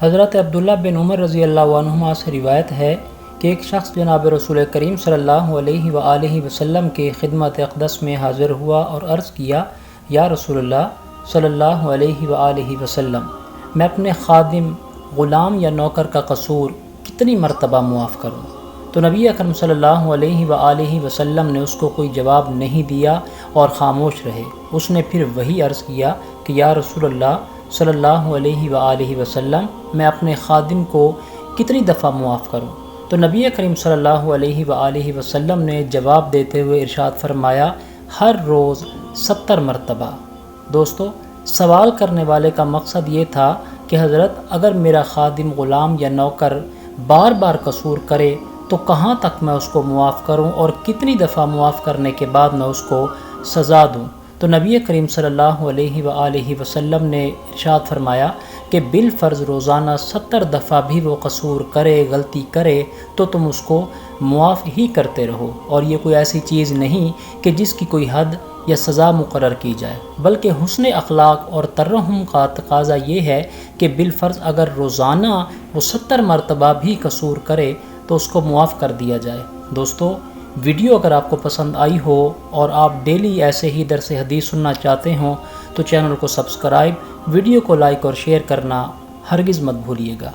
حضرت عبداللہ بن عمر رضی اللہ عنہما سے روایت ہے کہ ایک شخص جناب رسول کریم صلی اللہ علیہ وآلہ وسلم کے خدمت اقدس میں حاضر ہوا اور عرض کیا، یا رسول اللہ صلی اللہ علیہ وآلہ وسلم، میں اپنے خادم، غلام یا نوکر کا قصور کتنی مرتبہ معاف کروں؟ تو نبی اکرم صلی اللہ علیہ وآلہ وسلم نے اس کو کوئی جواب نہیں دیا اور خاموش رہے۔ اس نے پھر وہی عرض کیا کہ یا رسول اللہ صلی اللہ علیہ وآلہ وسلم، میں اپنے خادم کو کتنی دفعہ معاف کروں؟ تو نبی کریم صلی اللہ علیہ وآلہ وسلم نے جواب دیتے ہوئے ارشاد فرمایا، ہر روز 70 مرتبہ۔ دوستو، سوال کرنے والے کا مقصد یہ تھا کہ حضرت اگر میرا خادم، غلام یا نوکر بار بار قصور کرے تو کہاں تک میں اس کو معاف کروں اور کتنی دفعہ معاف کرنے کے بعد میں اس کو سزا دوں؟ تو نبی کریم صلی اللہ علیہ وآلہ وسلم نے ارشاد فرمایا کہ بالفرض روزانہ 70 دفعہ بھی وہ قصور کرے، غلطی کرے تو تم اس کو معاف ہی کرتے رہو، اور یہ کوئی ایسی چیز نہیں کہ جس کی کوئی حد یا سزا مقرر کی جائے، بلکہ حسن اخلاق اور ترحم کا تقاضا یہ ہے کہ بالفرض اگر روزانہ وہ 70 مرتبہ بھی قصور کرے تو اس کو معاف کر دیا جائے۔ دوستو، ویڈیو اگر آپ کو پسند آئی ہو اور آپ ڈیلی ایسے ہی درس حدیث سننا چاہتے ہوں تو چینل کو سبسکرائب، ویڈیو کو لائک اور شیئر کرنا ہرگز مت بھولیے گا۔